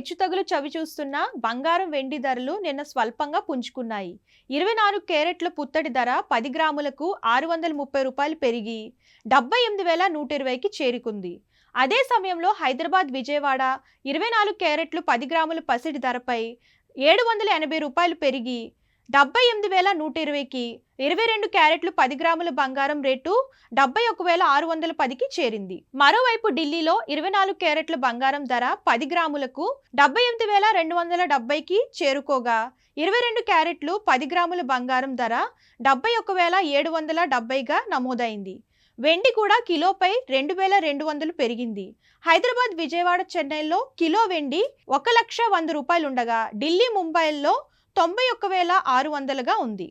హెచ్చుతగులు చవి చూస్తున్న బంగారం వెండి ధరలు నిన్న స్వల్పంగా పుంజుకున్నాయి. 24 క్యారెట్ల పుత్తడి ధర 10 గ్రాములకు ₹630 పెరిగి 78,120కి చేరుకుంది. అదే సమయంలో హైదరాబాద్, విజయవాడ 24 క్యారెట్లు 10 గ్రాముల పసిడి ధరపై ₹780 పెరిగి 78,120కి, 22 క్యారెట్లు 10 గ్రాముల బంగారం రేటు 71,610కి చేరింది. మరోవైపు ఢిల్లీలో 24 క్యారెట్ల బంగారం ధర 10 గ్రాములకు 78,270కి చేరుకోగా, 22 క్యారెట్లు 10 గ్రాముల బంగారం ధర 71,770గా నమోదైంది. వెండి కూడా కిలోపై 2,200 పెరిగింది. హైదరాబాద్, విజయవాడ, చెన్నైలో కిలో వెండి ₹1,100 ఉండగా, ఢిల్లీ, ముంబైల్లో 91,600గా ఉంది.